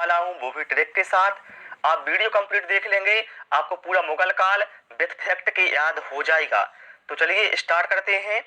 वाला हूँ वो भी ट्रिक के साथ। आप वीडियो कंप्लीट देख लेंगे, आपको पूरा मुगल काल विथ फैक्ट के याद हो जाएगा। तो चलिए स्टार्ट करते हैं।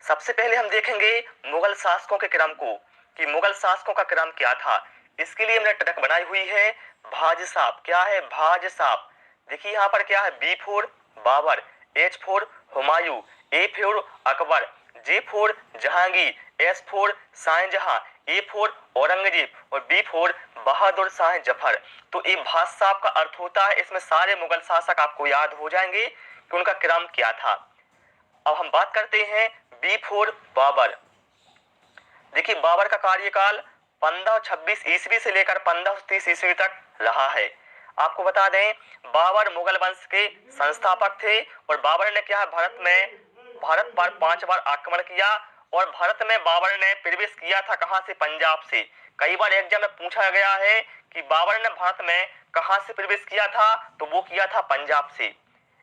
सबसे पहले हम देखेंगे मुगल शासकों के क्रम को, कि मुगल शासकों का क्रम क्या था। इसके लिए हमने ट्रिक बनाई हुई है भाजसाब। क्या है? भाजसाब। देखिए यहाँ पर क्या है, B for Babur, H for Humayun, A for Akbar, J for Jahangir, S for Shahjahan, A for Aurangzeb और बी फोर बहादुर शाह जफर। तो ये भाजसाब का अर्थ होता है, इसमें सारे मुगल शासक आपको याद हो जाएंगे कि उनका क्रम क्या था। अब हम बात करते हैं बी फोर बाबर। देखिए बाबर का कार्यकाल 1526 ईस्वी से लेकर 1530 ईस्वी तक रहा है। आपको बता दें बाबर मुगल वंश के संस्थापक थे और बाबर ने क्या है, भारत पर 5 बार आक्रमण किया। और भारत में बाबर ने प्रवेश किया था कहां से? पंजाब से। कई बार एग्जाम में पूछा गया है कि बाबर ने भारत में कहां से प्रवेश किया था, तो वो किया था पंजाब से।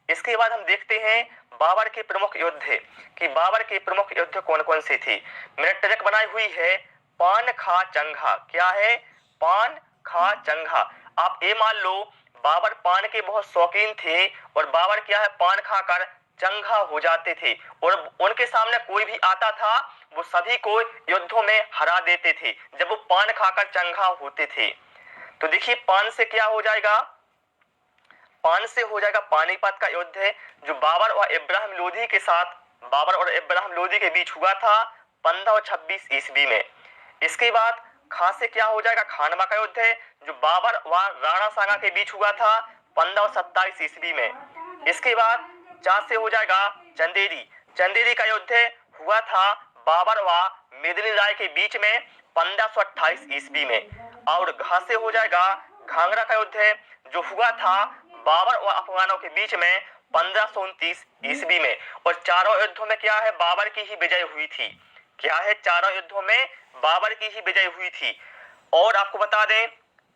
इसके बाद हम देखते हैं बाबर के प्रमुख युद्ध, कि बाबर के प्रमुख युद्ध कौन कौन से थे। मैंने ट्रिक बनाई हुई है पान खा चंघा। क्या है? पान खा चंघा। आप ये मान लो बाबर पान के बहुत शौकीन थे और बाबर क्या है, पान खाकर चंघा हो जाते थे और उनके सामने कोई भी आता था वो सभी को युद्धों में हरा देते थे जब वो पान खाकर चंघा होते थे। तो देखिए पान से क्या हो जाएगा, पान से हो जाएगा पानीपत का युद्ध है, जो बाबर और इब्राहिम लोधी के साथ, बाबर और इब्राहिम लोधी के बीच हुआ था 1526 ईस्वी में। इसके बाद खा से क्या हो जाएगा, खानवा का युद्ध है, जो बाबर व राणा सांगा के बीच हुआ था 1527 ईस्वी में। इसके बाद चा से हो जाएगा चंदेरी। चंदेरी का युद्ध हुआ था बाबर व मेदिनी राय के बीच में 1528 ईस्वी में। और घा से हो जाएगा घाघरा का युद्ध है, जो हुआ था बाबर और अफगानों के बीच में 1529 ईस्वी में। और चारों युद्धों में क्या है, बाबर की ही विजय हुई थी। क्या है? चारों युद्धों में बाबर की ही विजय हुई थी। और आपको बता दें,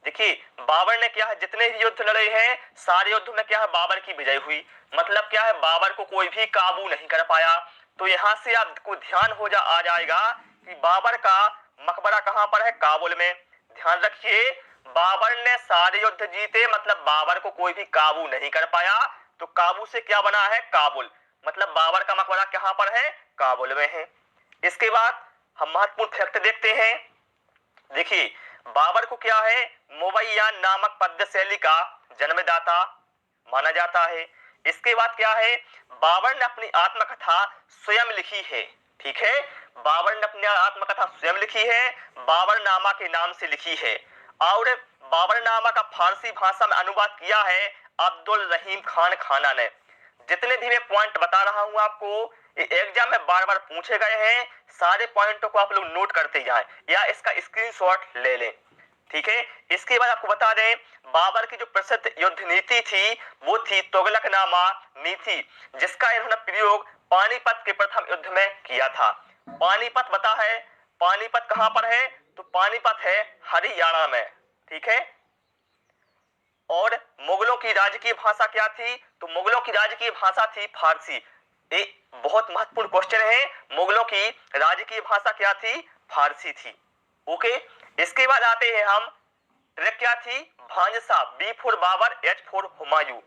देखिए बाबर ने क्या है, जितने भी युद्ध लड़े हैं सारे युद्धों में क्या है, बाबर की विजय हुई। मतलब क्या है, बाबर को कोई भी काबू नहीं कर पाया। तो यहाँ से आपको ध्यान आ जाएगा कि बाबर का मकबरा कहाँ पर है? काबुल में। ध्यान रखिए बाबर ने सारे युद्ध जीते, मतलब बाबर को कोई भी काबू नहीं कर पाया। तो काबू से क्या बना है? काबुल। मतलब बाबर का मकबरा कहाँ पर है? काबुल में है। इसके बाद हम महत्वपूर्ण फैक्ट देखते हैं। देखिए बाबर को क्या है, मुवैयान नामक पद्य शैली का जन्मदाता माना जाता है। इसके बाद क्या है, बाबर ने अपनी आत्मकथा स्वयं लिखी है। ठीक है, बाबर ने अपनी आत्मकथा स्वयं लिखी है, बाबरनामा के नाम से लिखी है। और बाबरनामा का फारसी भाषा में अनुवाद किया है अब्दुल रहीम खान खाना ने। जितने भी मैं पॉइंट बता रहा हूं आपको, ये एग्जाम में बार बार पूछे गए हैं। सारे पॉइंटों को आप लोग नोट करते जाएं या इसका स्क्रीनशॉट ले लें। ठीक है, इसके बाद आपको बता दें बाबर की जो प्रसिद्ध युद्ध नीति थी वो थी तुगलकनामा नीति, जिसका इन्होंने प्रयोग पानीपत के प्रथम युद्ध में किया था। पानीपत बता है, पानीपत कहां पर है? तो पानीपत है हरियाणा में। ठीक है, और मुगलों की राजकीय भाषा क्या थी? तो मुगलों की राजकीय भाषा थी फारसी। ये बहुत महत्वपूर्ण क्वेश्चन है, मुगलों की राजकीय भाषा क्या थी? फारसी थी। ओके, इसके बाद आते हैं हम, ट्रिक क्या थी? भांजसा। B for Babur, H for Humayun.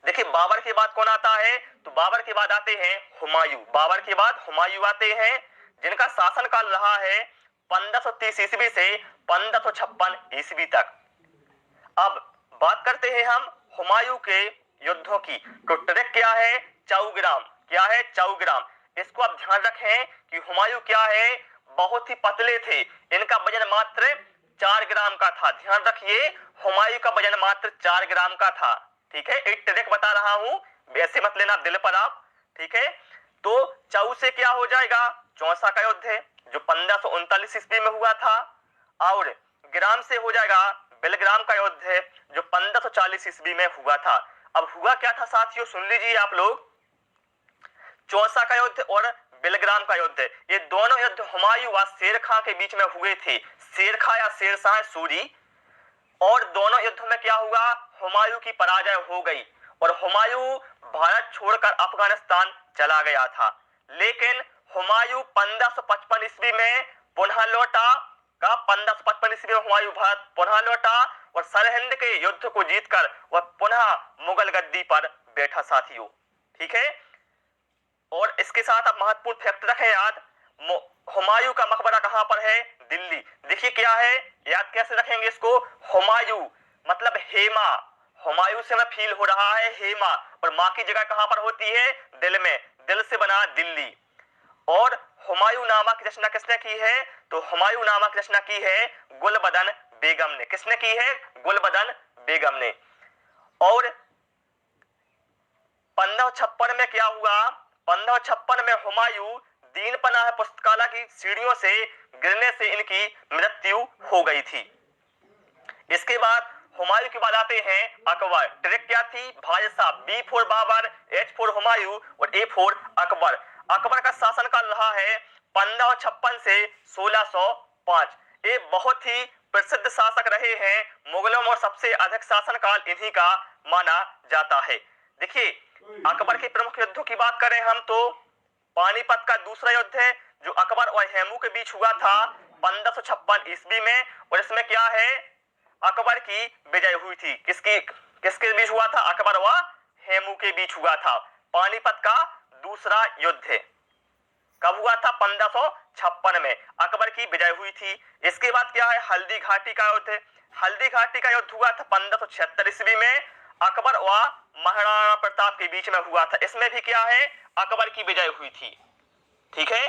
देखिए बाबर के बाद कौन आता है? तो बाबर के बाद आते हैं हुमायूं। बाबर के बाद हुमायूं आते हैं, जिनका शासनकाल रहा है 1530 ईस्वी से 1556 ईस्वी तक। अब बात करते हैं हम हुमायूं के युद्धों की। तो ट्रिक क्या है? चौग्राम। क्या है? चौग्राम। इसको आप ध्यान रखें कि हुमायूं क्या है, बहुत ही पतले थे। इनका वजन मात्र 4 ग्राम का था। ध्यान रखिए हुमायूं का वजन मात्र 4 ग्राम का था। ठीक है, एक ट्रिक बता रहा हूं, वैसे मत लेना दिल पर आप। ठीक है, तो चौ से क्या हो जाएगा? चौसा का युद्ध है, जो 1539 ईस्वी में हुआ था। और ग्राम से हो जाएगा बिलग्राम का युद्ध है, जो 1540 ईस्वी में हुआ था। अब हुआ क्या था साथियों, सुन लीजिए आप लोग। चौसा का युद्ध और बिलग्राम का युद्ध, ये दोनों युद्ध हुमायूं व शेर खां के बीच में हुए थे। शेर खां या शेरशाह सूरी। और दोनों युद्धों में क्या हुआ? हुमायूं की पराजय हो गई और हुमायूं भारत छोड़कर अफगानिस्तान चला गया था। लेकिन हुमायूं 1555 ईस्वी में पुनः लौटा का 1555 ईस्वी में हुमायूं भारत पुनः लौटा और सरहिंद के युद्ध को जीतकर वह पुनः मुगल गद्दी पर बैठा साथियों। ठीक है, और इसके साथ आप महत्वपूर्ण फैक्ट रखें याद, हुमायूं का मकबरा कहां पर है? दिल्ली। देखिए क्या है, याद कैसे रखेंगे इसको, हुमायूं मतलब हेमा, हुमायूं से हमें फील हो रहा है हेमा, और मां की जगह कहां पर होती है? दिल में, दिल से बना दिल्ली। और हुमायूं नामा की रचना किसने की है? तो हुमायूं नामा की रचना की है गुलबदन बेगम ने। किसने की है? गुलबदन बेगम ने। और 1556 में क्या हुआ? 1556 में हुमायूं दीन पनाह पुस्तकालय की सीढ़ियों से गिरने से इनकी मृत्यु हो गई थी। इसके बाद हुमायूं के बाद आते हैं अकबर। ट्रिक क्या थी भाई साहब? B for Babur, H for Humayun और ए फॉर अकबर। अकबर का शासनकाल रहा है 1556 से 1605। ये बहुत ही प्रसिद्ध शासक रहे हैं मुगलों में, और सबसे अधिक शासनकाल इन्हीं का माना जाता है। देखिए अकबर के प्रमुख युद्धों की बात करें हम तो पानीपत का दूसरा युद्ध है जो अकबर और हेमू के बीच हुआ था 1556 ईस्वी में, और इसमें क्या है, अकबर की विजय हुई थी। किसके बीच हुआ था? अकबर व हेमू के बीच हुआ था। पानीपत का दूसरा युद्ध है, कब हुआ था? 1556 में अकबर की विजय हुई थी। इसके बाद क्या है? हल्दी घाटी का युद्ध। हल्दी घाटी का युद्ध हुआ था 1576 ईस्वी में, अकबर व महाराणा प्रताप के बीच में हुआ था। इसमें भी क्या है? अकबर की विजय हुई थी। ठीक है।